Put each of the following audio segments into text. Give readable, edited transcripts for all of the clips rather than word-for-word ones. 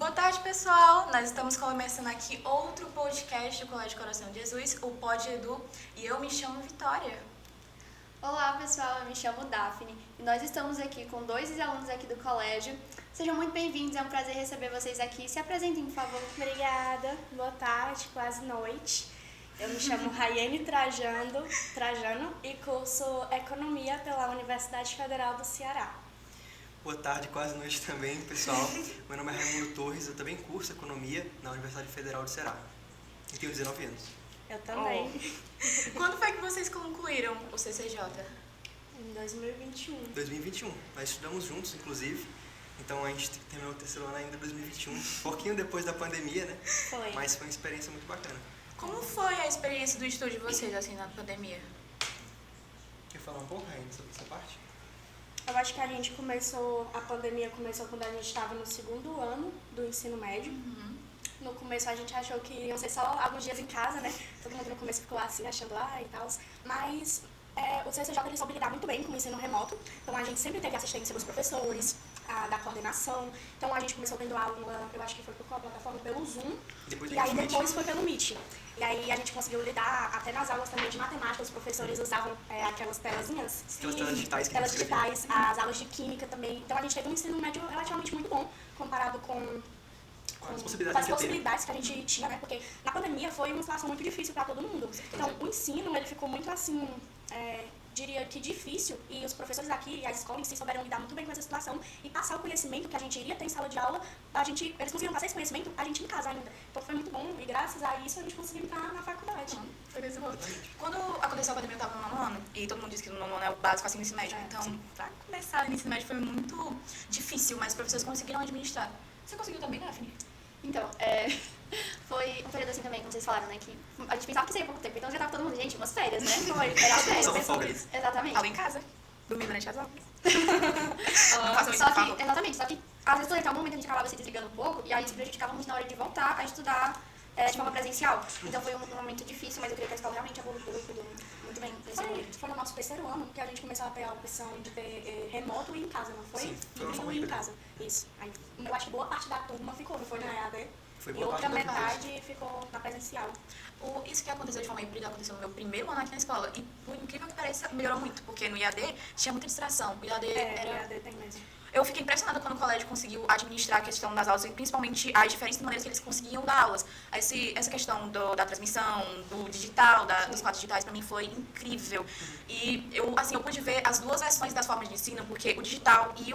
Boa tarde, pessoal! Nós estamos começando aqui outro podcast do Colégio Coração de Jesus, o Pod Edu, e eu me chamo Vitória. Olá, pessoal, eu me chamo Daphne e nós estamos aqui com dois alunos aqui do colégio. Sejam muito bem-vindos, é um prazer receber vocês aqui. Se apresentem, por favor. Obrigada, boa tarde, quase noite. Eu me chamo Raiane Trajano e curso Economia pela Universidade Federal do Ceará. Boa tarde, quase noite também, pessoal. Meu nome é Raimundo Torres, eu também curso Economia na Universidade Federal do Ceará. E tenho 19 anos. Eu também. Quando foi que vocês concluíram o CCJ? Em 2021. 2021. Nós estudamos juntos, inclusive. Então a gente terminou o terceiro ano ainda em 2021, um pouquinho depois da pandemia, né? Foi. Mas foi uma experiência muito bacana. Como foi a experiência do estudo de vocês, assim, na pandemia? Quer falar um pouco, Raine, sobre essa parte? Eu acho que a pandemia começou quando a gente estava no segundo ano do ensino médio. No começo a gente achou que iam ser só alguns dias em casa, né? Todo mundo no começo ficou assim, achando, e tal. Mas o CCJ ele soube lidar muito bem com o ensino remoto. Então a gente sempre teve assistência dos professores, da coordenação. Então a gente começou tendo aula, eu acho que foi por qual plataforma? Pelo Zoom. Depois foi pelo Meet. E aí a gente conseguiu lidar, até nas aulas também de matemática, os professores usavam aquelas telazinhas. Aquelas telas digitais que telas digitais, as aulas de química também. Então a gente teve um ensino médio relativamente muito bom, comparado com as possibilidades que a gente tinha, né? Porque na pandemia foi uma situação muito difícil para todo mundo. Então o ensino, ele ficou muito assim, diria que difícil, e os professores aqui e as escolas em si souberam lidar muito bem com essa situação e passar o conhecimento que a gente iria ter em sala de aula, eles conseguiram passar esse conhecimento a gente em casa ainda. Então foi muito bom e graças a isso a gente conseguiu entrar na faculdade. Foi desse modo. Quando aconteceu a pandemia, eu estava no nono ano, e todo mundo disse que no nono ano é o básico assim no ensino médio. Então, para começar no ensino médio foi muito difícil, mas os professores conseguiram administrar. Você conseguiu também, Daphne? Então, foi um período assim também, como vocês falaram, né? Que a gente pensava que seria pouco tempo, então já tava todo mundo, gente, umas férias, né? Foi, Era férias, Só pensando folga. nisso. Exatamente. Aula em casa, dormir durante as aulas. Exatamente, só que às vezes durante algum momento a gente acabava se desligando um pouco e aí isso prejudicava muito na hora de voltar a estudar de forma presencial. Então foi um momento difícil, mas eu queria que a escola realmente evoluiu muito bem nesse momento. Foi no nosso terceiro ano que a gente começou a ter a opção de ter remoto e em casa, não foi? Sim, foi Híbrido e em casa. Isso. Aí, eu acho que boa parte da turma ficou, não foi na EAD? Foi E boa outra parte da metade ficou na presencial. Isso que aconteceu de forma híbrida aconteceu no meu primeiro ano aqui na escola. E, por incrível que pareça, melhorou muito, porque no IAD tinha muita distração. O IAD era... EAD tem mesmo. Eu fiquei impressionada quando o colégio conseguiu administrar a questão das aulas, e principalmente as diferentes maneiras que eles conseguiam dar aulas. Essa questão da transmissão, do digital, dos quadros digitais, para mim foi incrível. E eu pude ver as duas versões das formas de ensino, porque o digital e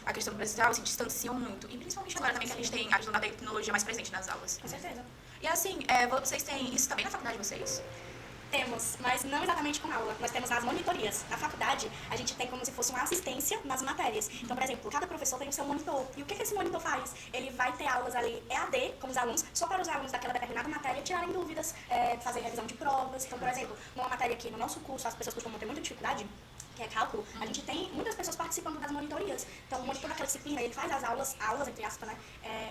a questão do presencial se distanciam muito. E principalmente agora também que a gente tem a questão da tecnologia mais presente nas aulas. Com certeza. E assim, vocês têm isso também na faculdade de vocês? Temos, mas não exatamente com aula. Nós temos as monitorias. Na faculdade, a gente tem como se fosse uma assistência nas matérias. Então, por exemplo, cada professor tem o seu monitor. E o que esse monitor faz? Ele vai ter aulas ali EAD com os alunos, só para os alunos daquela determinada matéria tirarem dúvidas, fazer revisão de provas. Então, por exemplo, numa matéria aqui no nosso curso, as pessoas costumam ter muita dificuldade, que é cálculo, a gente tem muitas pessoas participando das monitorias. Então, o monitor daquela disciplina, ele faz as aulas entre aspas, né,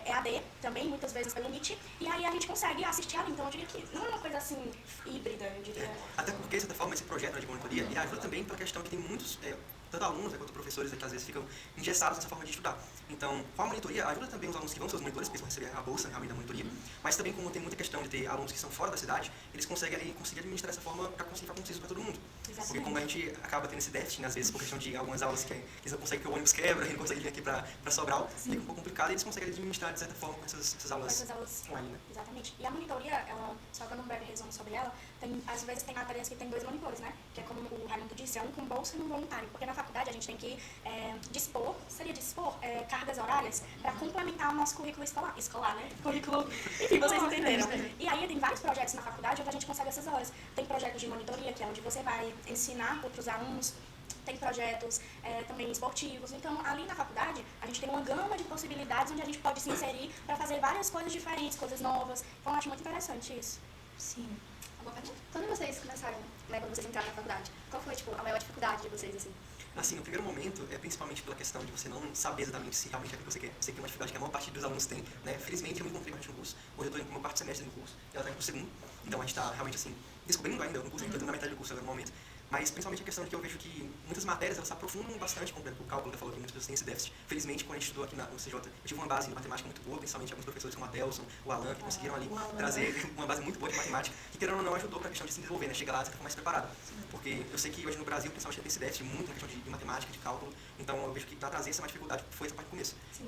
EAD, também, muitas vezes pelo Meet, e aí a gente consegue assistir ali. Então, eu diria que não é uma coisa assim, híbrida, eu diria. Até porque, de certa forma, esse projeto de monitoria ele ajuda também pela questão que tem muitos, tanto alunos quanto professores que às vezes ficam engessados nessa forma de estudar. Então, com a monitoria, ajuda também os alunos que vão ser os monitores, porque eles vão receber a bolsa realmente da monitoria, mas também como tem muita questão de ter alunos que são fora da cidade, eles conseguem administrar dessa forma para conseguir fazer isso para todo mundo. Exatamente. Porque como a gente acaba tendo esse déficit, né, às vezes por questão de algumas aulas que eles não conseguem que o ônibus quebra, eles não conseguem vir aqui para Sobral, fica um pouco complicado e eles conseguem administrar de certa forma com essas aulas online, né? Exatamente. E a monitoria, ela, só dando um breve resumo sobre ela, às vezes tem matérias que tem 2 monitores, né? Que é como o Raimundo disse, um com bolsa e um voluntário. Porque na faculdade a gente tem que dispor cargas horárias para complementar o nosso currículo escolar, né? Currículo, enfim, vocês entenderam. E aí tem vários projetos na faculdade onde a gente consegue essas horas. Tem projetos de monitoria, que é onde você vai ensinar outros alunos. Tem projetos também esportivos. Então, ali na faculdade, a gente tem uma gama de possibilidades onde a gente pode se inserir para fazer várias coisas diferentes, coisas novas. Então, eu acho muito interessante isso. Sim. Quando vocês começaram, né, quando vocês entraram na faculdade, qual foi, a maior dificuldade de vocês, assim? Assim, no primeiro momento, é principalmente pela questão de você não saber exatamente se realmente é o que você quer. Você tem uma dificuldade que a maior parte dos alunos tem, né? Felizmente, eu me encontrei bastante no curso. Hoje eu estou indo no meu quarto semestre no curso, e ela está indo pro segundo. Então, a gente está realmente, assim, descobrindo ainda no curso, a gente está na metade do curso agora no momento. Mas principalmente a questão de que eu vejo que muitas matérias elas se aprofundam bastante, como por exemplo o cálculo que falou que muitas pessoas têm esse déficit. Felizmente, quando a gente estudou aqui no CJ, eu tive uma base de matemática muito boa, principalmente alguns professores como a Delson, o Alan, que conseguiram ali trazer uma base muito boa de matemática, que querendo ou não ajudou para a questão de se desenvolver, né? Chega lá, você fica mais preparado. Porque eu sei que hoje no Brasil, principalmente, tem esse déficit muito na questão de matemática, de cálculo, então eu vejo que para trazer essa mais dificuldade foi essa parte do começo. Sim.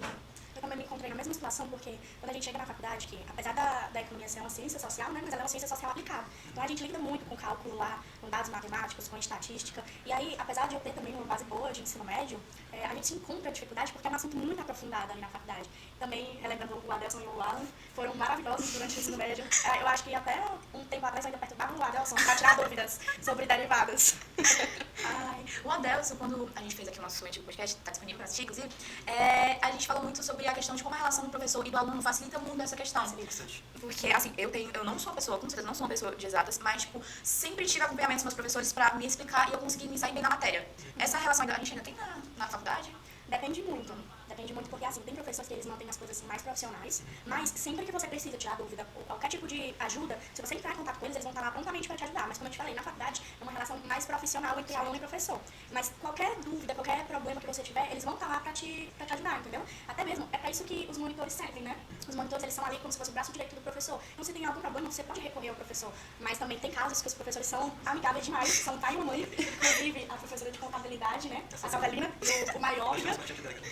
Eu também me encontrei na mesma situação, porque quando a gente chega na faculdade, que apesar da economia ser uma ciência social, né, mas ela é uma ciência social aplicada. Então a gente lida muito com cálculo lá, com dados matemáticos, com estatística. E aí, apesar de eu ter também uma base boa de ensino médio, a gente se encontra dificuldade porque é um assunto muito aprofundado ali na faculdade. Também, relembrando o Adelson e o Alan, foram maravilhosos durante o ensino médio. Eu acho que até um tempo atrás eu ainda perturbava o Adelson para tirar dúvidas sobre derivadas. Ai, o Adelson, quando a gente fez aqui o nosso antigo podcast, está disponível para assistir, inclusive, a gente falou muito sobre a questão de como a relação do professor e do aluno facilita muito essa questão. Porque, assim, eu não sou uma pessoa, com certeza não sou uma pessoa de exatas, mas, tipo, sempre tive acompanhamento dos meus professores para me explicar e eu consegui me sair bem na matéria. Essa relação a gente ainda tem na faculdade? Depende muito. Depende muito porque, assim, tem professores que eles mantêm as coisas assim, mais profissionais, mas sempre que você precisa tirar dúvida ou qualquer tipo de ajuda, se você entrar em contato com eles, eles vão estar lá prontamente para te ajudar. Mas, como eu te falei, na faculdade é uma relação mais profissional entre aluno e professor. Mas qualquer dúvida, qualquer problema que você tiver, eles vão estar lá para te ajudar, entendeu? Até mesmo, é para isso que os monitores servem, né? Os monitores, eles são ali como se fosse o braço direito do professor. Então, se tem algum problema, você pode recorrer ao professor. Mas também tem casos que os professores são amigáveis demais, são pai e mamãe. Inclusive, a professora de contabilidade, né? A Catalina, e o Maiorga.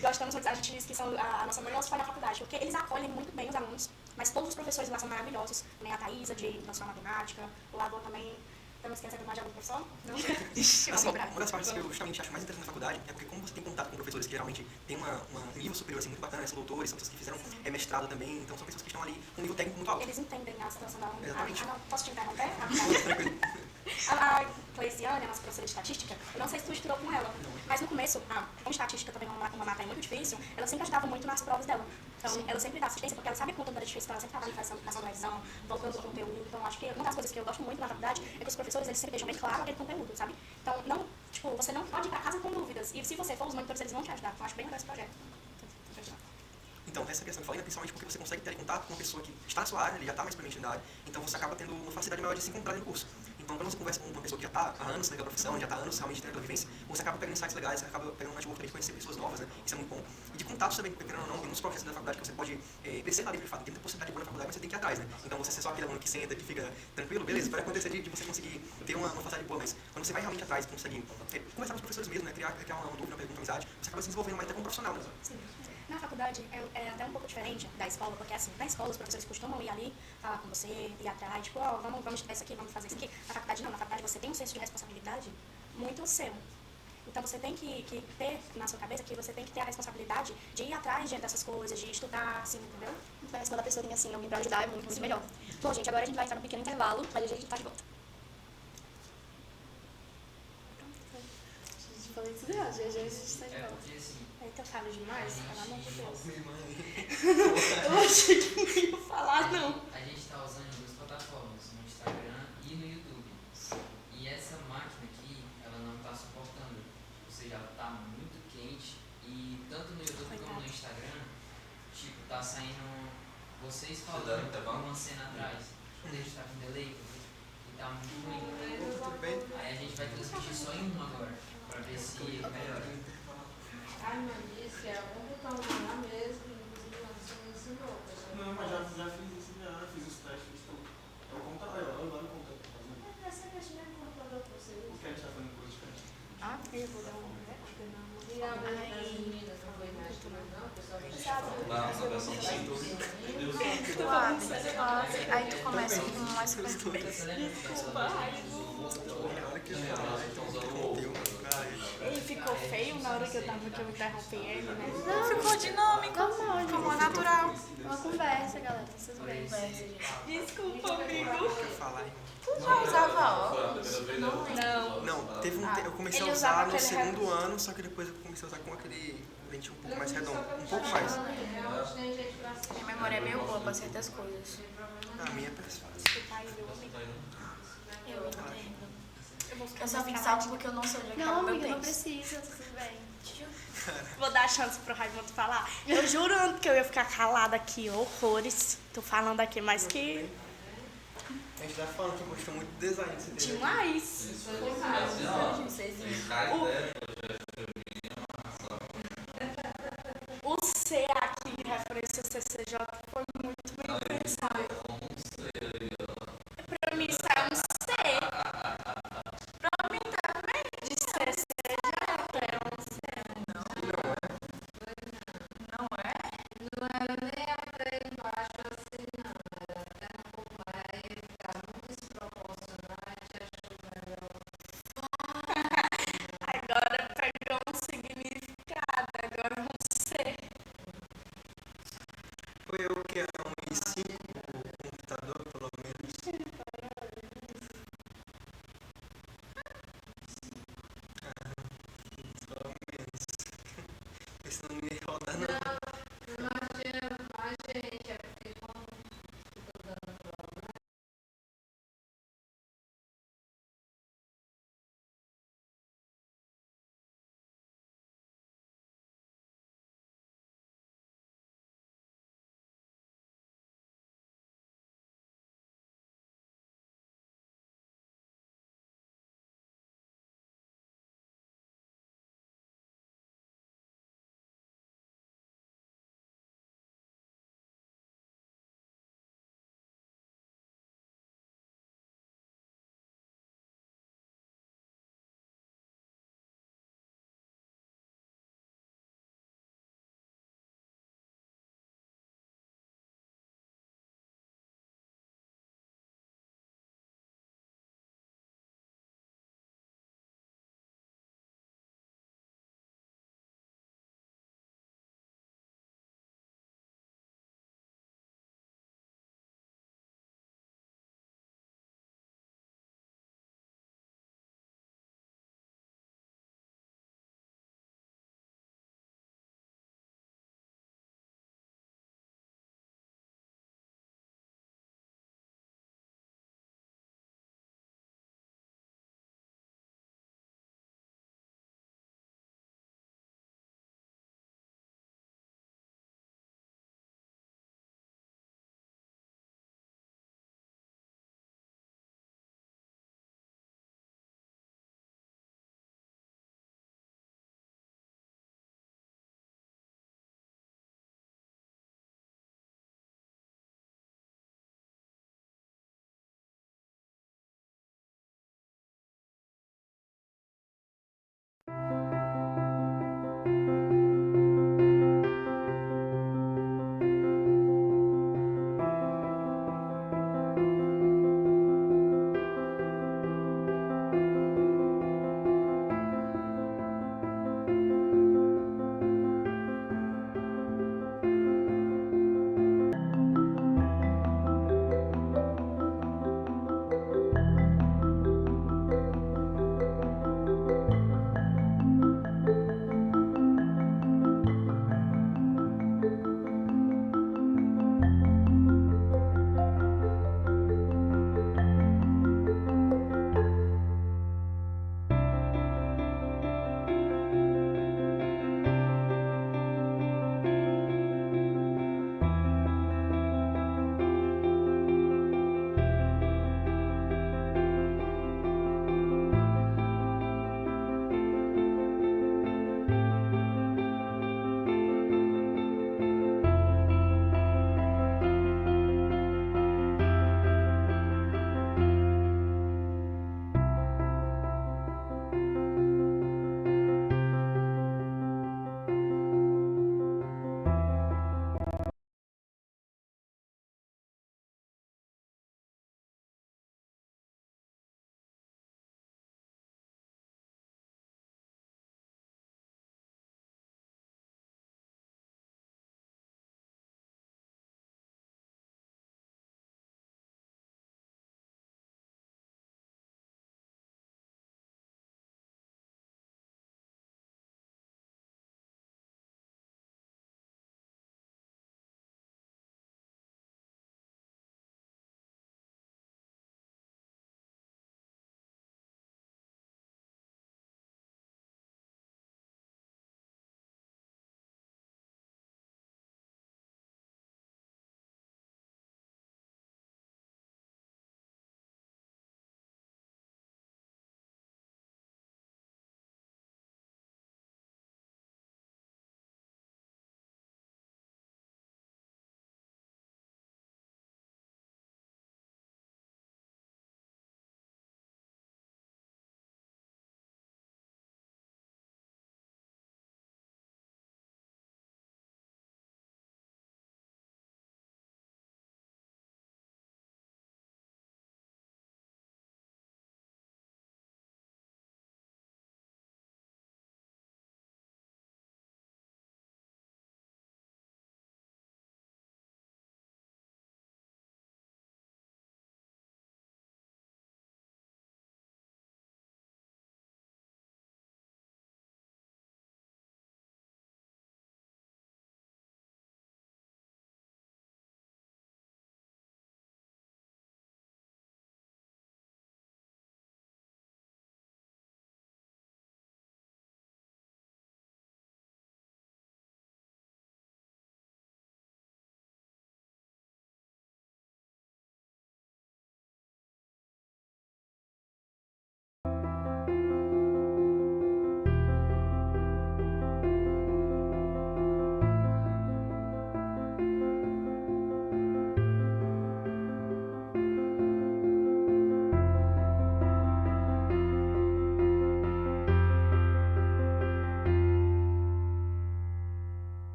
Gostamos de a gente diz que são a nossa melhor escola na faculdade, porque eles acolhem muito bem os alunos, mas todos os professores lá são maravilhosos, nem a Thaisa, de Nacional Matemática, o Avô também. Estamos esquecendo mais de algum professor? Não? Assim, uma das partes que eu justamente acho mais interessante na faculdade é porque como você tem contato com professores que geralmente têm um nível superior assim, muito bacana, né? São doutores, são pessoas que fizeram mestrado também, então são pessoas que estão ali com um nível técnico muito alto. Eles entendem a situação da aluno. Exatamente. Não, posso te interromper? A Cleisiane, a nossa professora de estatística, eu não sei se tu estudou com ela, mas no começo, como estatística também é uma matéria muito difícil, ela sempre ajudava muito nas provas dela. Então, ela sempre dá assistência, porque ela sabe quanto era difícil, então ela sempre estava ali fazendo a revisão, voltando o conteúdo. Então, acho que uma das coisas que eu gosto muito na faculdade é que os professores, eles sempre deixam bem claro aquele conteúdo, sabe? Então, não, tipo, você não pode ir para casa com dúvidas. E se você for, os monitores, eles vão te ajudar. Então, eu acho bem legal esse projeto. Então, essa questão que eu falei, principalmente porque você consegue ter contato com uma pessoa que está na sua área, ele já está mais experiente na área, então você acaba tendo uma facilidade maior de se encontrar no curso. Então, quando você conversa com uma pessoa que já está há anos naquela profissão, já está há anos realmente tendo aquela vivência, você acaba pegando insights legais, você acaba pegando um network de conhecer pessoas novas, né? Isso é muito bom. E de contatos também, porque querendo ou não, tem muitos projetos da faculdade que você pode crescer lá dentro de fato. Tem muita possibilidade boa na faculdade, mas você tem que ir atrás, né? Então, você ser só aquele aluno que senta, que fica tranquilo, beleza, vai acontecer de você conseguir ter uma facilidade boa, mas quando você vai realmente atrás, conseguir conversar com os professores mesmo, né? Criar uma dúvida, uma pergunta, uma amizade, você acaba se desenvolvendo mais até como profissional, né? Sim. Na faculdade é até um pouco diferente da escola, porque assim, na escola os professores costumam ir ali, falar com você, ir atrás, tipo, vamos estudar isso aqui, vamos fazer isso aqui. Na faculdade não, na faculdade você tem um senso de responsabilidade muito seu. Então você tem que ter na sua cabeça que você tem que ter a responsabilidade de ir atrás dessas coisas, de estudar, assim, entendeu? Então, quando a pessoa tem assim, alguém pra ajudar, é muito melhor. Bom, gente, agora a gente vai entrar num pequeno intervalo, mas a gente tá de volta. A gente falou isso já, a gente tá de volta. Eita, eu falo demais, pelo amor de Deus. Eu achei que não ia falar, não. A gente está usando duas plataformas, no Instagram e no YouTube. E essa máquina aqui, ela não está suportando. Ou seja, ela está muito quente. E tanto no YouTube como no Instagram, tipo, tá saindo vocês falando uma cena atrás. Deixa eu estar com delay, e tá muito ruim. Aí a gente vai transmitir só em uma agora, para ver se melhora. Ai, Maurício, é bom botar um lá mesmo, inclusive você me ensinou. Não, mas já fiz isso, já fiz os testes. É o computador, olha lá no computador. Mas você mexe mesmo no computador pra você. O que a gente está fazendo coisa diferente? Ah, Eu vou dar um... E a vez das meninas não foi mais não, o pessoal que sabe. suave. Aí tu começa com mais perguntas. Ele ficou feio na hora que eu interrompi ele, né? Não, ficou dinâmico. Não, Ficou natural. uma conversa, galera, vocês bem. Desculpa, amigo. Tu já usava ó? Não, teve eu comecei Ele a usava usar no aquele segundo ano, só que depois eu comecei a usar com aquele lente um pouco mais redondo. Um pouco mais. Minha memória é meio boa pra certas coisas. A minha é fácil. Eu entendo. Eu só vim salvo porque eu não sei onde é que tá Não, o meu amiga, não tênis. precisa, tudo bem. Vou dar a chance pro Raimundo falar. Eu juro que eu ia ficar calada aqui, horrores. Tô falando aqui, mas que... A gente tá falando que gostou muito do design que você teve aqui. Demais! Isso é demais. O C aqui, referência ao CCJ, foi muito bem pensado. Pra mim, isso é um C. Pra mim também. De CCJ é um C. Não é? Não era nem até embaixo assim, não. Era até um pouco mais, ficava muito desproporcionante, acho melhor. Agora pegou um significado, agora é um C. Foi eu que era um i5, o computador, pelo menos. Pelo menos. Esse não me roda, não. Não tinha mais gente, é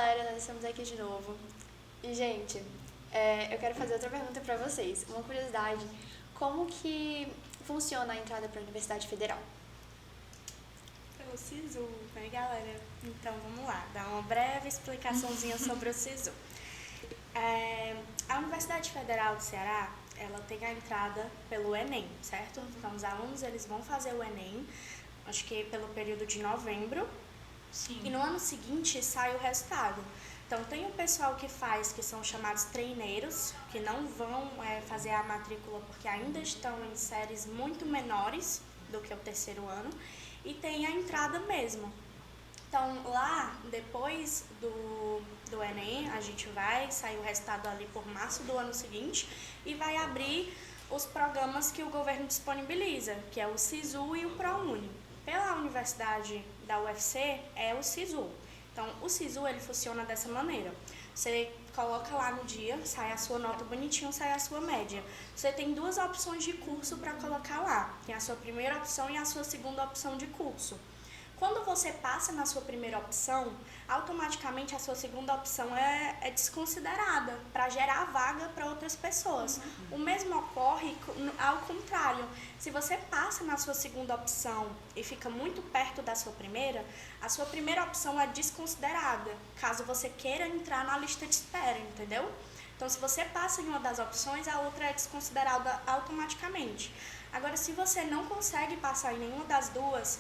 galera, nós estamos aqui de novo. E, gente, eu quero fazer outra pergunta para vocês. Uma curiosidade, como que funciona a entrada para a Universidade Federal? Pelo SISU, né, galera? Então, vamos lá, dar uma breve explicaçãozinha sobre o SISU. A Universidade Federal do Ceará, ela tem a entrada pelo Enem, certo? Então, os alunos, eles vão fazer o Enem, acho que pelo período de novembro. Sim. E no ano seguinte sai o resultado. Então, tem o pessoal que faz, que são chamados treineiros, que não vão fazer a matrícula porque ainda estão em séries muito menores do que o terceiro ano. E tem a entrada mesmo. Então, lá, depois do Enem, a gente vai sair o resultado ali por março do ano seguinte e vai abrir os programas que o governo disponibiliza, que é o SISU e o ProUni. Pela Universidade da UFC, é o SISU. Então, o SISU, ele funciona dessa maneira. Você coloca lá no dia, sai a sua nota bonitinho, sai a sua média. Você tem duas opções de curso para colocar lá. Tem a sua primeira opção e a sua segunda opção de curso. Quando você passa na sua primeira opção, automaticamente a sua segunda opção é desconsiderada para gerar vaga para outras pessoas. O mesmo ocorre ao contrário. Se você passa na sua segunda opção e fica muito perto da sua primeira, a sua primeira opção é desconsiderada, caso você queira entrar na lista de espera, entendeu? Então, se você passa em uma das opções, a outra é desconsiderada automaticamente. Agora, se você não consegue passar em nenhuma das duas,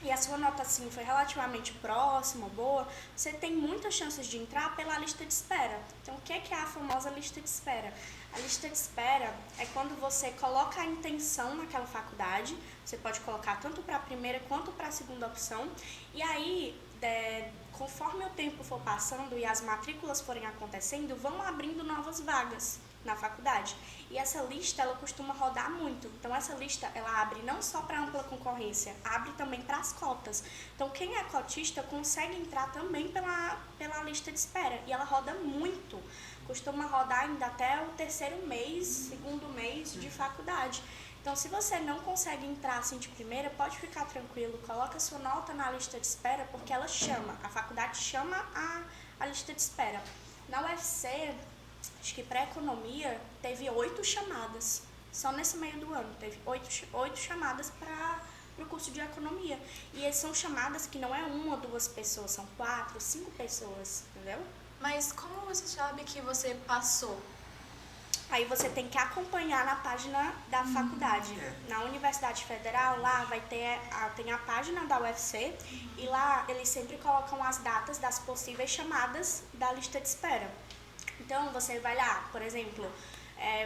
e a sua nota assim foi relativamente próxima, boa, você tem muitas chances de entrar pela lista de espera. Então, o que é a famosa lista de espera? A lista de espera é quando você coloca a intenção naquela faculdade, você pode colocar tanto para a primeira quanto para a segunda opção, e aí, conforme o tempo for passando e as matrículas forem acontecendo, vão abrindo novas vagas na faculdade. E essa lista, ela costuma rodar muito. Então, essa lista, ela abre não só para ampla concorrência, abre também para as cotas. Então, quem é cotista consegue entrar também pela lista de espera. E ela roda muito. Costuma rodar ainda até o terceiro mês, segundo mês de faculdade. Então, se você não consegue entrar assim de primeira, pode ficar tranquilo. Coloca sua nota na lista de espera, porque ela chama. A faculdade chama a lista de espera. Na UFC, acho que para economia, teve 8 chamadas. Só nesse meio do ano, teve 8 chamadas para o curso de economia. E são chamadas que não é uma ou duas pessoas, são 4, 5 pessoas, entendeu? Mas como você sabe que você passou? Aí você tem que acompanhar na página da faculdade. Na Universidade Federal, lá tem a página da UFC e lá eles sempre colocam as datas das possíveis chamadas da lista de espera. Então, você vai lá, por exemplo,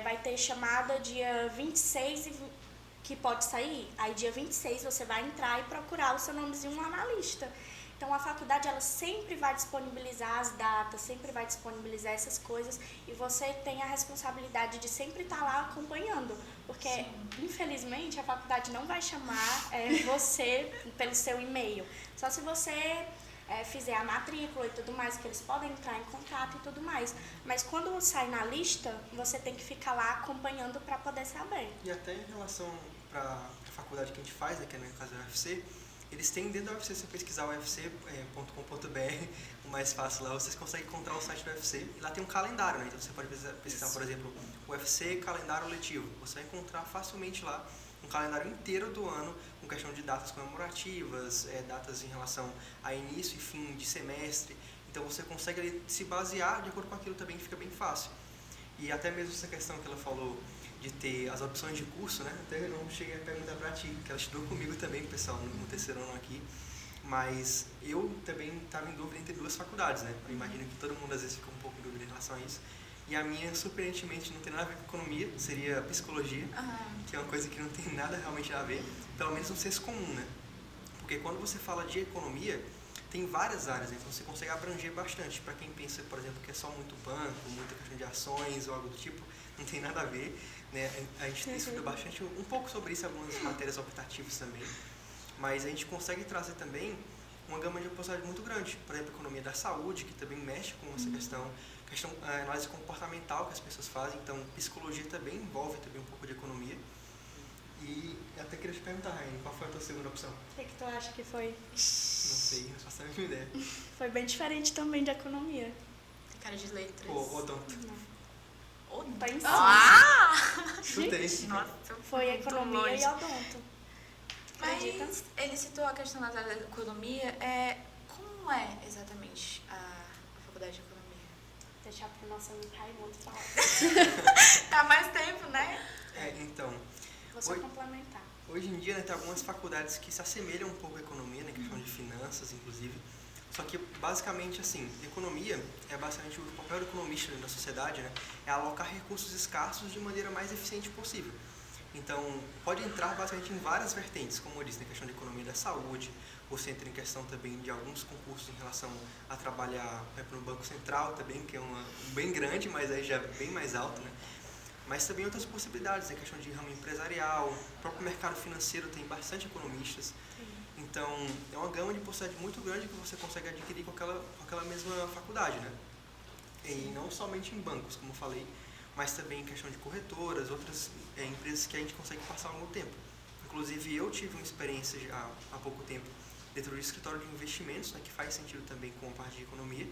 vai ter chamada dia 26 que pode sair. Aí, dia 26, você vai entrar e procurar o seu nomezinho lá na lista. Então, a faculdade, ela sempre vai disponibilizar as datas, sempre vai disponibilizar essas coisas. E você tem a responsabilidade de sempre estar lá acompanhando. Porque, infelizmente, a faculdade não vai chamar você pelo seu e-mail. Só se você fizer a matrícula e tudo mais, que eles podem entrar em contato e tudo mais. Mas quando sai na lista, você tem que ficar lá acompanhando para poder saber. E até em relação para a faculdade que a gente faz, que é no caso da UFC, eles têm dentro da UFC, se você pesquisar ufc.com.br, o mais fácil lá, vocês conseguem encontrar o site do UFC, e lá tem um calendário, né? Então você pode pesquisar, por exemplo, UFC calendário letivo. Você vai encontrar facilmente lá um calendário inteiro do ano, com questão de datas comemorativas, datas em relação a início e fim de semestre. Então você consegue ali se basear de acordo com aquilo também, que fica bem fácil. E até mesmo essa questão que ela falou de ter as opções de curso, né? Até eu não cheguei a perguntar pra ti, que ela estudou comigo também, pessoal, no terceiro ano aqui. Mas eu também estava em dúvida entre duas faculdades, né? Eu imagino que todo mundo às vezes fica um pouco em dúvida em relação a isso. E a minha, surpreendentemente, não tem nada a ver com economia, seria psicologia, que é uma coisa que não tem nada realmente a ver, pelo menos um senso comum, né? Porque quando você fala de economia, tem várias áreas, né? Então você consegue abranger bastante. Para quem pensa, por exemplo, que é só muito banco, muita questão de ações ou algo do tipo, não tem nada a ver, né? A gente estuda bastante, um pouco sobre isso, algumas matérias optativas também, mas a gente consegue trazer também uma gama de possibilidades muito grande. Por exemplo, a economia da saúde, que também mexe com essa questão análise comportamental que as pessoas fazem, então psicologia também envolve também um pouco de economia. E eu até queria te perguntar, Raine, qual foi a tua segunda opção? O que tu acha que foi? Não sei, não faço a mínima ideia. Foi bem diferente também de economia. Tem cara de letras. Odonto. Tá em cima. Ah! Chutei. Nossa, Foi muito economia longe. e odonto. Acredita? Mas ele citou a questão da economia. Como é exatamente a faculdade de economia? Deixar pro nosso amigo Raimundo falar. Tá mais tempo, né? Então, Vou só complementar. hoje em dia, né, tem algumas faculdades que se assemelham um pouco à economia, né, questão de finanças, inclusive. Só que, basicamente, assim, economia é basicamente o papel do economista na sociedade, né, é alocar recursos escassos de maneira mais eficiente possível. Então, pode entrar basicamente em várias vertentes, como eu disse, na questão de economia da saúde, você entra em questão também de alguns concursos em relação a trabalhar no Banco Central também, que é bem grande, mas aí já é bem mais alto, né? Mas também outras possibilidades, a questão de ramo empresarial, o próprio mercado financeiro tem bastante economistas. Então, é uma gama de possibilidades muito grande que você consegue adquirir com aquela mesma faculdade, né? E não somente em bancos, como eu falei, mas também em questão de corretoras, outras empresas que a gente consegue passar ao longo do tempo. Inclusive, eu tive uma experiência já há pouco tempo dentro do escritório de investimentos, né, que faz sentido também com a parte de economia,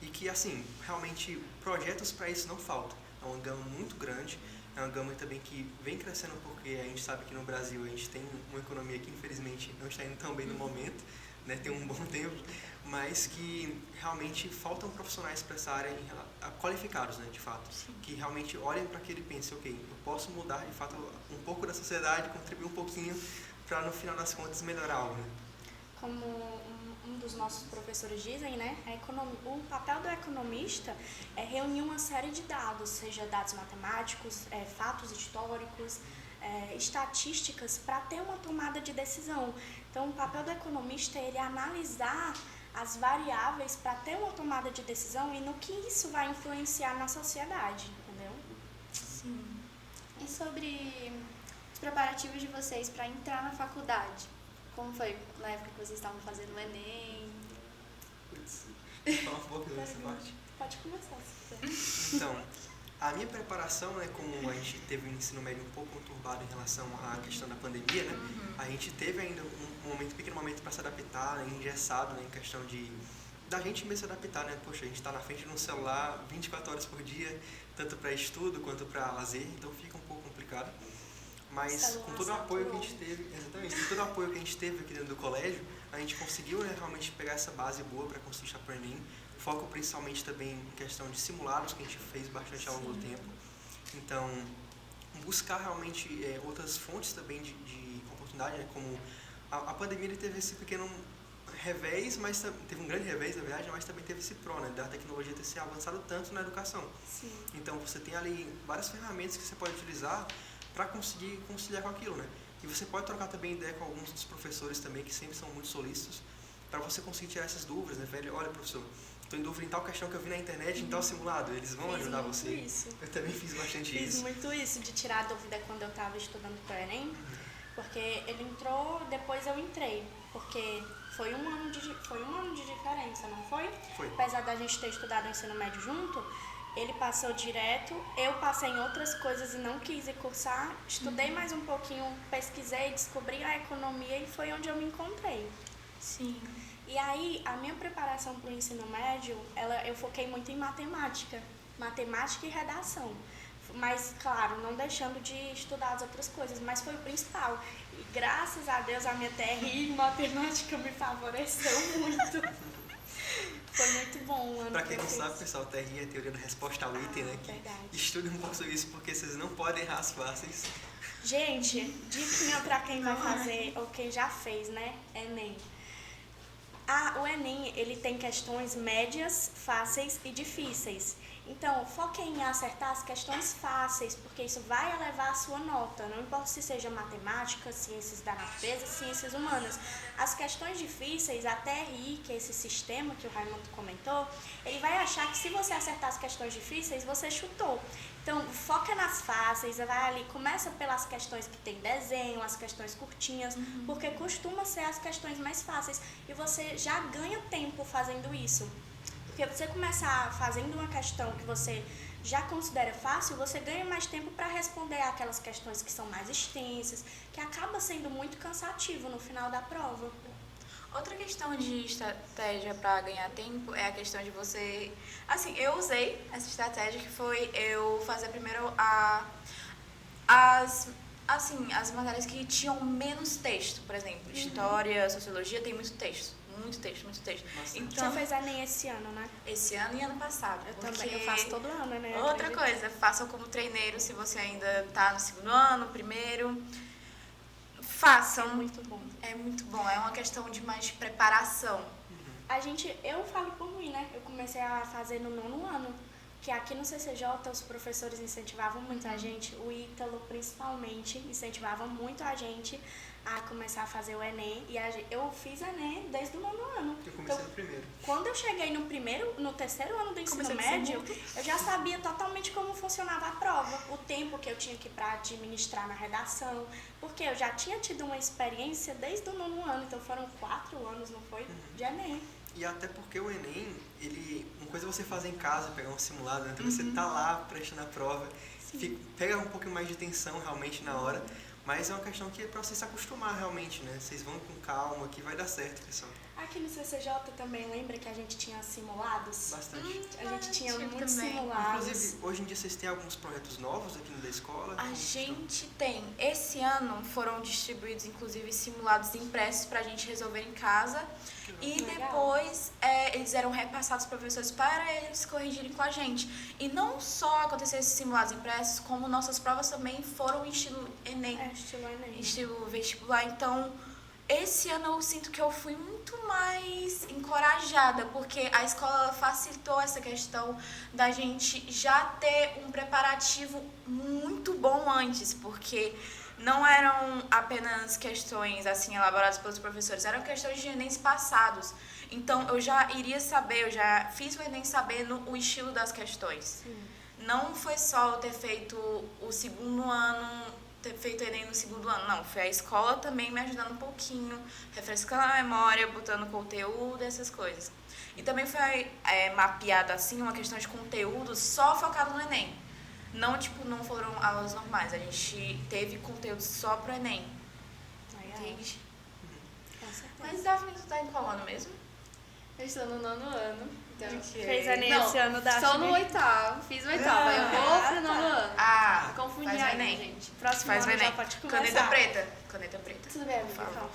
e que, assim, realmente projetos para isso não faltam. É uma gama muito grande, é uma gama também que vem crescendo porque a gente sabe que no Brasil a gente tem uma economia que infelizmente não está indo tão bem no momento, né, tem um bom tempo, mas que realmente faltam profissionais para essa área qualificados, né, de fato, que realmente olhem para aquilo e pensem, ok, eu posso mudar de fato um pouco da sociedade, contribuir um pouquinho para no final das contas melhorar algo, né? Como um dos nossos professores dizem, né, o papel do economista é reunir uma série de dados, seja dados matemáticos, fatos históricos, estatísticas, para ter uma tomada de decisão. Então, o papel do economista é ele analisar as variáveis para ter uma tomada de decisão e no que isso vai influenciar na sociedade, entendeu? Sim. E sobre os preparativos de vocês para entrar na faculdade? Como foi na época que vocês estavam fazendo o Enem? Putz, fala um pouco dessa parte. Pode começar, se quiser. Então, a minha preparação, né, como a gente teve um ensino médio um pouco conturbado em relação à questão da pandemia, né, a gente teve ainda um pequeno momento para se adaptar, né, engessado, né, em questão da gente mesmo se adaptar, né, poxa, a gente está na frente de um celular 24 horas por dia, tanto para estudo quanto para lazer, então fica um pouco complicado. Mas com todo o apoio que a gente teve, exatamente, com todo o apoio que a gente teve aqui dentro do colégio, a gente conseguiu, né, realmente pegar essa base boa para conseguir estar para o Enem. Foco principalmente também em questão de simulados, que a gente fez bastante ao longo do tempo. Então, buscar realmente outras fontes também de oportunidade, né, como a pandemia ele teve esse pequeno revés, mas teve um grande revés, na verdade, mas também teve esse pró, né, da tecnologia ter se avançado tanto na educação. Sim. Então, você tem ali várias ferramentas que você pode utilizar para conseguir conciliar com aquilo, né? E você pode trocar também ideia com alguns dos professores também, que sempre são muito solícitos, para você conseguir tirar essas dúvidas, né? Velho, olha, professor, estou em dúvida em tal questão que eu vi na internet, em tal simulado, eles vão ajudar você. Isso. Eu também fiz bastante Fiz isso. muito isso, de tirar dúvida quando eu estava estudando para o Enem, porque ele entrou, depois eu entrei, porque foi um ano de diferença, não foi? Foi. Apesar da gente ter estudado o ensino médio junto, ele passou direto, eu passei em outras coisas e não quis ir cursar, estudei mais um pouquinho, pesquisei, descobri a economia e foi onde eu me encontrei. Sim. E aí, a minha preparação para o ensino médio, eu foquei muito em matemática e redação. Mas, claro, não deixando de estudar as outras coisas, mas foi o principal. E graças a Deus, a minha TRI em matemática me favoreceu muito. Foi muito bom o ano. Pra quem não sabe, pessoal, TRI é a teoria da resposta ao item, né? Que verdade. estude um pouco sobre isso, porque vocês não podem errar as fáceis. Gente, diquinha pra quem vai fazer, ou quem já fez, né? Enem. O Enem, ele tem questões médias, fáceis e difíceis. Então, foque em acertar as questões fáceis, porque isso vai elevar a sua nota. Não importa se seja matemática, ciências da natureza, ciências humanas. As questões difíceis, a TRI, que é esse sistema que o Raimundo comentou, ele vai achar que se você acertar as questões difíceis, você chutou. Então, foca nas fáceis, vai ali, começa pelas questões que tem desenho, as questões curtinhas, porque costuma ser as questões mais fáceis. E você já ganha tempo fazendo isso. Porque você começar fazendo uma questão que você já considera fácil, você ganha mais tempo para responder aquelas questões que são mais extensas, que acaba sendo muito cansativo no final da prova. Outra questão de estratégia para ganhar tempo é a questão de você... Assim, eu usei essa estratégia que foi eu fazer primeiro as matérias que tinham menos texto. Por exemplo, História, Sociologia tem muito texto. Muito texto. Então, Você fez Enem esse ano, né? esse ano e ano passado. Eu também, eu faço todo ano, né? Outra Acredito. coisa, façam como treineiro se você ainda está no segundo ano, primeiro. Façam. É muito bom. É muito bom, é uma questão de mais preparação. Eu falo por mim, né? Eu comecei a fazer no 9º ano, que aqui no CCJ os professores incentivavam muito a gente, o Ítalo principalmente incentivava muito a gente a começar a fazer o Enem, e eu fiz Enem desde o 9º ano. Eu comecei no primeiro. Quando eu cheguei no terceiro ano do ensino Comecei no médio, eu já sabia totalmente como funcionava a prova, o tempo que eu tinha que ir para administrar na redação, porque eu já tinha tido uma experiência desde o 9º ano, então foram 4 anos, não foi? De Enem. E até porque o Enem, uma coisa é você fazer em casa, pegar um simulado, né? Então você tá lá prestando a prova, pega um pouquinho mais de tensão realmente na hora, mas é uma questão que é pra você se acostumar realmente, né? Vocês vão com calma, que vai dar certo, pessoal. Aqui no CCJ também, lembra que a gente tinha simulados? Bastante. A gente tinha tive muitos também. simulados. Inclusive, hoje em dia vocês têm alguns projetos novos aqui da escola? A gente tem. Esse ano foram distribuídos, inclusive, simulados impressos para a gente resolver em casa. E Legal. depois eles eram repassados aos professores para eles corrigirem com a gente. E não só aconteceram esses simulados impressos, como nossas provas também foram em estilo Enem, Estilo Enem. estilo vestibular. Então, esse ano eu sinto que eu fui muito mais encorajada, porque a escola facilitou essa questão da gente já ter um preparativo muito bom antes, porque não eram apenas questões assim elaboradas pelos professores, eram questões de Enems passados. Então eu já iria saber, eu já fiz o Enem sabendo o estilo das questões. Não foi só eu ter feito o segundo ano, ter feito Enem no segundo ano, não. Foi a escola também me ajudando um pouquinho, refrescando a memória, botando conteúdo, essas coisas. E também foi mapeada assim uma questão de conteúdo só focado no Enem. Não, não foram aulas normais, a gente teve conteúdo só pro Enem. Entende? Com certeza. Mas Daphne, tu tá em qual ano mesmo? Eu estou no 9º ano. Então, Fez Enem não, esse ano da estou no 8º, fiz o 8º, aí eu vou pro 9º ano. Ah, Confundi faz o ainda, Enem. gente. Próximo Faz o ano já Enem. pode começar. Caneta preta. Tudo bem, amiga. favor.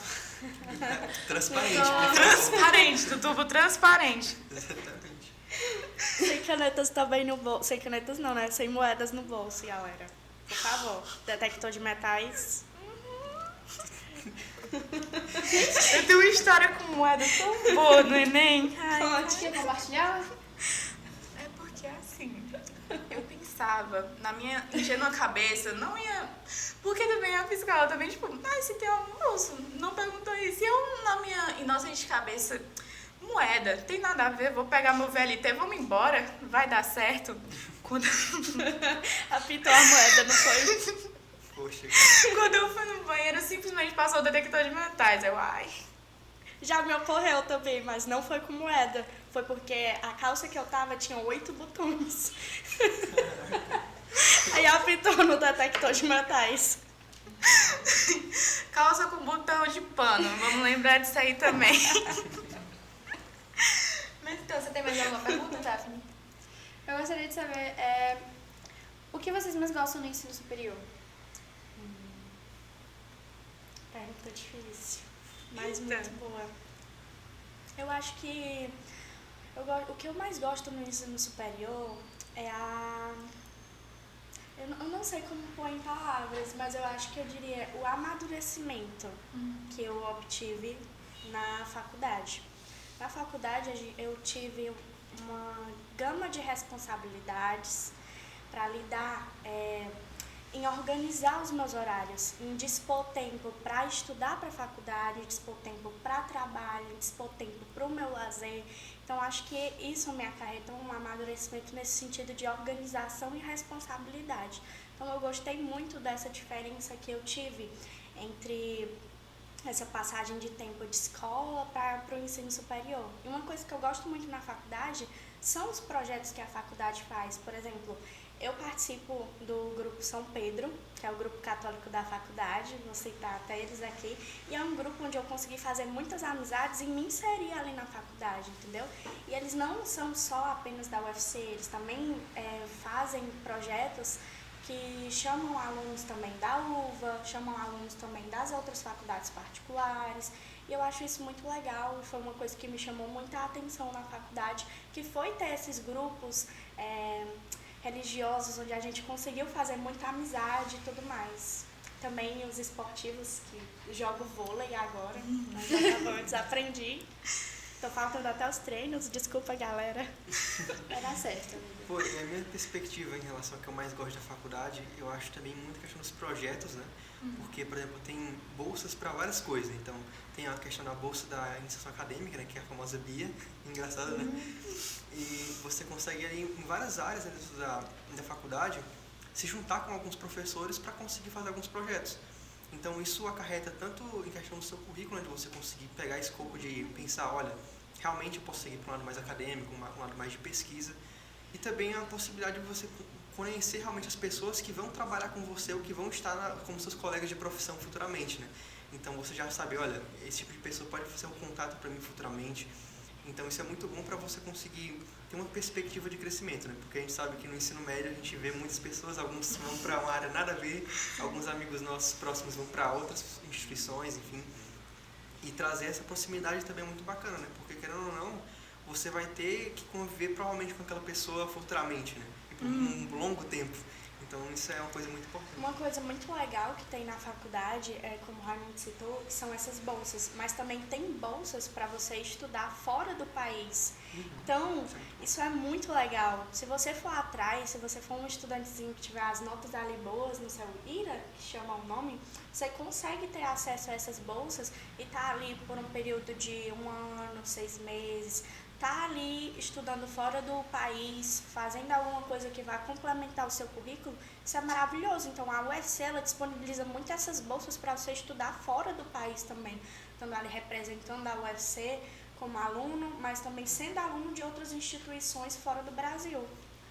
Transparente, Então, por favor. Transparente, do tubo transparente. Exatamente. Sem canetas também no bolso. Sem canetas não, né? Sem moedas no bolso, galera. Por favor. Detector de metais. Eu tenho uma história com moeda tão boa no Enem. Conte. Quer compartilhar? É porque assim, eu pensava, enchendo a cabeça, não ia. Porque também a fiscal também, se tem almoço, não perguntou isso. E eu, na minha inocente cabeça, moeda, tem nada a ver, vou pegar meu VLT, vamos embora, vai dar certo. Quando Apitou a moeda, não foi? Poxa. quando eu fui no banheiro, simplesmente passou o detector de metais. Eu, ai. Já me ocorreu também, mas não foi com moeda. Foi porque a calça que eu tava tinha 8 botões. Aí apitou no detector de metais. Calça com botão de pano, vamos lembrar disso aí também. Mas então, você tem mais alguma pergunta, Daphne? Eu gostaria de saber o que vocês mais gostam no ensino superior? Pergunta difícil, mas Eita. muito boa. Eu acho que o que eu mais gosto no ensino superior é eu não sei como pôr em palavras, mas eu acho que eu diria o amadurecimento que eu obtive na faculdade. Na faculdade eu tive uma gama de responsabilidades para lidar em organizar os meus horários, em dispor tempo para estudar para a faculdade, dispor tempo para trabalho, dispor tempo para o meu lazer. Então, acho que isso me acarretou um amadurecimento nesse sentido de organização e responsabilidade. Então, eu gostei muito dessa diferença que eu tive entre essa passagem de tempo de escola para o ensino superior. E uma coisa que eu gosto muito na faculdade são os projetos que a faculdade faz. Por exemplo, eu participo do grupo São Pedro, que é o grupo católico da faculdade, vou citar até eles aqui, e é um grupo onde eu consegui fazer muitas amizades e me inserir ali na faculdade, entendeu? E eles não são só apenas da UFC, eles também fazem projetos que chamam alunos também da UVA, chamam alunos também das outras faculdades particulares, e eu acho isso muito legal, e foi uma coisa que me chamou muita atenção na faculdade, que foi ter esses grupos religiosos, onde a gente conseguiu fazer muita amizade e tudo mais. Também os esportivos, que jogo vôlei agora, mas antes aprendi. Tô faltando até os treinos, desculpa, galera. Vai dar certo, amiga. Pô, e a minha perspectiva em relação ao que eu mais gosto da faculdade, eu acho também muito a questão dos projetos, né? Porque, por exemplo, tem bolsas para várias coisas. Então, tem a questão da bolsa da iniciação acadêmica, né? Que é a famosa BIA, engraçada, né? E você consegue aí, em várias áreas dentro da faculdade, se juntar com alguns professores para conseguir fazer alguns projetos. Então, isso acarreta tanto em questão do seu currículo, de você conseguir pegar escopo de pensar, olha, realmente eu posso seguir para um lado mais acadêmico, um lado mais de pesquisa, e também a possibilidade de você conhecer realmente as pessoas que vão trabalhar com você ou que vão estar como seus colegas de profissão futuramente, né? Então, você já sabe, olha, esse tipo de pessoa pode fazer um contato para mim futuramente. Então, isso é muito bom para você conseguir ter uma perspectiva de crescimento, né? Porque a gente sabe que no ensino médio a gente vê muitas pessoas, alguns vão para uma área nada a ver, alguns amigos nossos próximos vão para outras instituições, enfim. E trazer essa proximidade também é muito bacana, né? Porque, querendo ou não, você vai ter que conviver provavelmente com aquela pessoa futuramente, né? E por um longo tempo. Então, isso é uma coisa muito importante. Uma coisa muito legal que tem na faculdade, como o Raimundo citou, são essas bolsas. Mas também tem bolsas para você estudar fora do país. Então, isso é muito legal. Se você for atrás, se você for um estudantezinho que tiver as notas ali boas no seu IRA, que chama o nome, você consegue ter acesso a essas bolsas e estar ali por um período de 1 ano, 6 meses, tá ali estudando fora do país, fazendo alguma coisa que vai complementar o seu currículo, isso é maravilhoso. Então, a UFC, ela disponibiliza muito essas bolsas para você estudar fora do país também. Estando ali representando a UFC como aluno, mas também sendo aluno de outras instituições fora do Brasil.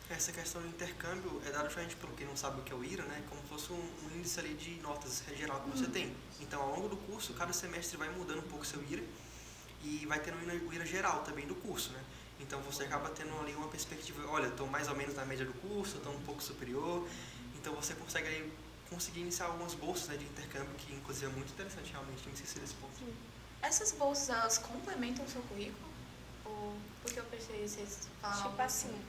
Essa questão do intercâmbio é dada justamente pelo quem não sabe o que é o IRA, né? Como se fosse um índice ali de notas geral que você tem. Então, ao longo do curso, cada semestre vai mudando um pouco o seu IRA, e vai tendo o IRA geral também do curso, né? Então você acaba tendo ali uma perspectiva, olha, estou mais ou menos na média do curso, estou um pouco superior, então você consegue aí conseguir iniciar algumas bolsas, né, de intercâmbio, que inclusive é muito interessante realmente, me esqueci desse ponto. Essas bolsas, elas complementam o seu currículo? Ou porque eu pensei, vocês falaram Tipo assim,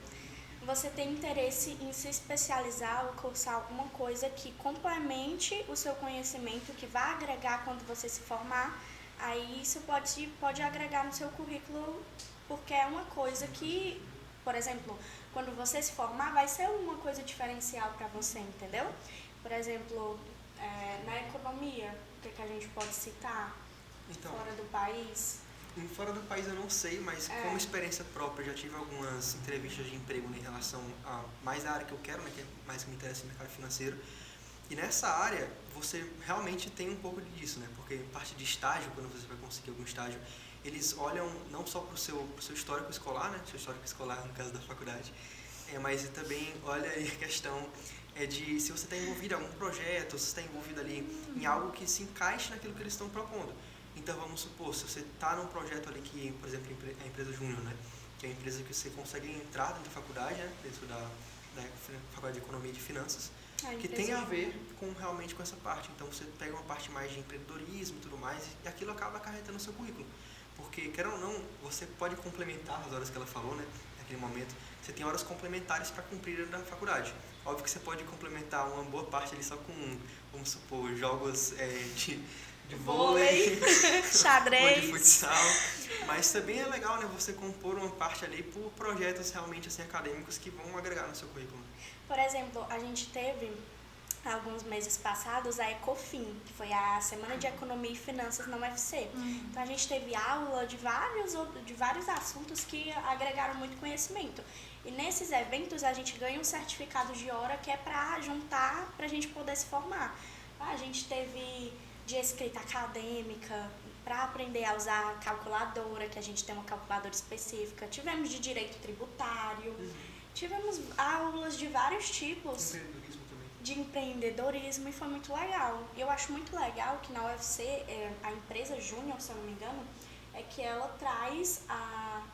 você tem interesse em se especializar ou cursar alguma coisa que complemente o seu conhecimento, que vai agregar quando você se formar. Aí isso pode agregar no seu currículo, porque é uma coisa que, por exemplo, quando você se formar, vai ser uma coisa diferencial para você, entendeu? Por exemplo, na economia, o que a gente pode citar? Então, fora do país? Fora do país eu não sei, mas como experiência própria, eu já tive algumas entrevistas de emprego, né, em relação a mais a área que eu quero, né, que é mais que me interessa no mercado financeiro. E nessa área, você realmente tem um pouco disso, né? Porque parte de estágio, quando você vai conseguir algum estágio, eles olham não só para o seu histórico escolar, né? Seu histórico escolar, no caso da faculdade, mas também olha aí a questão de se você está envolvido em algum projeto, se está envolvido ali em algo que se encaixe naquilo que eles estão propondo. Então, vamos supor, se você está num projeto ali que, por exemplo, a empresa Júnior, né? Que é a empresa que você consegue entrar dentro da faculdade, né? Dentro da Faculdade de Economia e de Finanças, que tem a ver realmente com essa parte. Então, você pega uma parte mais de empreendedorismo e tudo mais, e aquilo acaba acarretando no seu currículo. Porque, quer ou não, você pode complementar as horas que ela falou, né? Naquele momento, você tem horas complementares para cumprir na faculdade. Óbvio que você pode complementar uma boa parte ali só com, vamos supor, jogos de vôlei, xadrez, ou de futsal. Mas também é legal, né? Você compor uma parte ali por projetos realmente assim, acadêmicos que vão agregar no seu currículo. Por exemplo, a gente teve, alguns meses passados, a Ecofin, que foi a Semana de Economia e Finanças na UFC. Então, a gente teve aula de vários assuntos que agregaram muito conhecimento. E nesses eventos, a gente ganha um certificado de hora que é para juntar, para a gente poder se formar. A gente teve de escrita acadêmica, para aprender a usar a calculadora, que a gente tem uma calculadora específica. Tivemos de direito tributário, tivemos aulas de vários tipos Empreendedorismo também. de empreendedorismo e foi muito legal. E eu acho muito legal que na UFC, a empresa Júnior, se eu não me engano, é que ela traz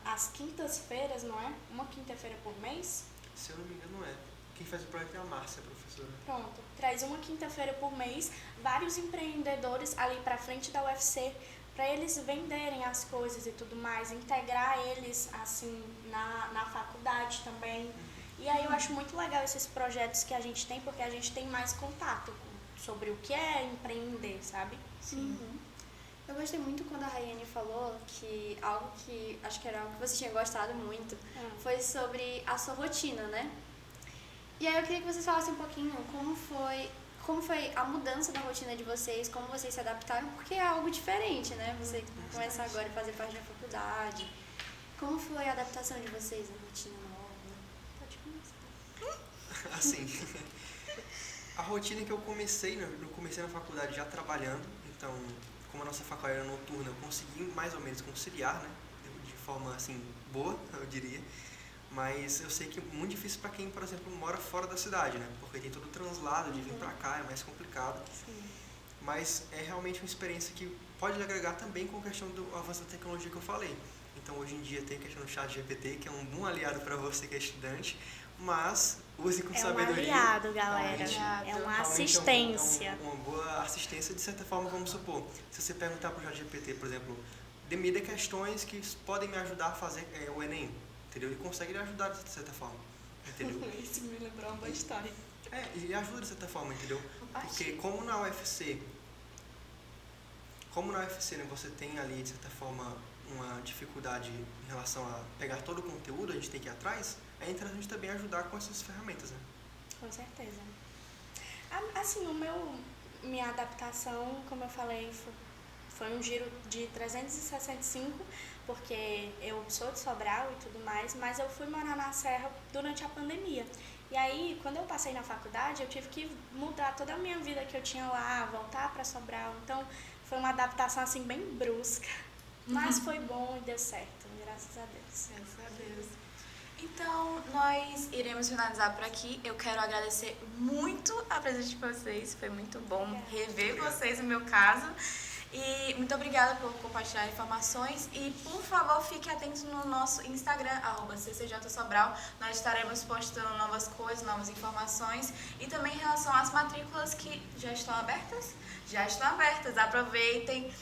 às quintas-feiras, não é? Uma quinta-feira por mês. Se eu não me engano, não é. Quem faz o projeto é a Márcia, a professora. Pronto, traz uma quinta-feira por mês vários empreendedores ali pra frente da UFC para eles venderem as coisas e tudo mais, integrar eles assim na faculdade também. E aí eu acho muito legal esses projetos que a gente tem, porque a gente tem mais contato sobre o que é empreender, sabe? Uhum. Eu gostei muito quando a Rayane falou que algo que, acho que era algo que você tinha gostado muito, foi sobre a sua rotina, né? E aí eu queria que vocês falassem um pouquinho como foi a mudança da rotina de vocês, como vocês se adaptaram, porque é algo diferente, né? Você começa agora a fazer parte da faculdade. Como foi a adaptação de vocês à rotina nova? Pode começar. Assim, a rotina que eu comecei na faculdade já trabalhando, então, como a nossa faculdade era noturna, eu consegui mais ou menos conciliar, né? De forma, assim, boa, eu diria. Mas eu sei que é muito difícil para quem, por exemplo, mora fora da cidade, né? Porque tem todo o translado de vir para cá, é mais complicado. Sim. Mas é realmente uma experiência que pode agregar também com a questão do avanço da tecnologia que eu falei. Então, hoje em dia tem a questão do ChatGPT, que é um bom aliado para você que é estudante, mas use com sabedoria. É um aliado, galera. Realmente, É uma realmente assistência. É uma boa assistência, de certa forma, vamos supor. Se você perguntar para o ChatGPT, por exemplo, me dê questões que podem me ajudar a fazer o Enem. Entendeu? Ele consegue lhe ajudar de certa forma, entendeu? Isso me lembrou uma boa história. E ajuda de certa forma, entendeu? Porque como na UFC, né, você tem ali, de certa forma, uma dificuldade em relação a pegar todo o conteúdo, a gente tem que ir atrás, é interessante também ajudar com essas ferramentas, né? Com certeza. Assim, minha adaptação, como eu falei, foi um giro de 365, porque eu sou de Sobral e tudo mais, mas eu fui morar na Serra durante a pandemia. E aí, quando eu passei na faculdade, eu tive que mudar toda a minha vida que eu tinha lá, voltar para Sobral. Então, foi uma adaptação assim bem brusca, mas foi bom e deu certo, graças a Deus. Graças a Deus. Então, nós iremos finalizar por aqui. Eu quero agradecer muito a presença de vocês. Foi muito bom rever vocês, no meu caso. E muito obrigada por compartilhar informações. E, por favor, fique atento no nosso Instagram, @ccjsobral. Nós estaremos postando novas coisas, novas informações. E também em relação às matrículas que já estão abertas. Já estão abertas. Aproveitem.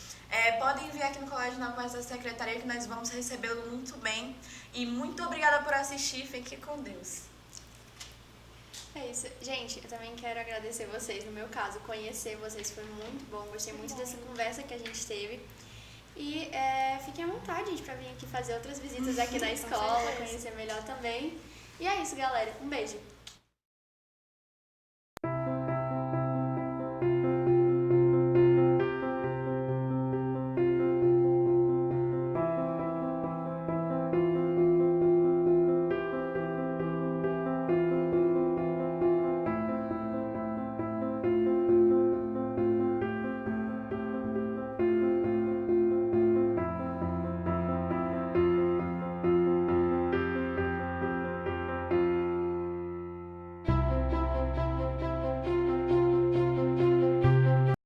Podem vir aqui no colégio na parte da secretaria que nós vamos recebê-lo muito bem. E muito obrigada por assistir. Fique com Deus. É isso. Gente, eu também quero agradecer vocês. No meu caso, conhecer vocês foi muito bom. Gostei muito dessa conversa que a gente teve. E fiquem à vontade, gente, pra vir aqui fazer outras visitas aqui na escola, conhecer melhor também. E é isso, galera. Um beijo.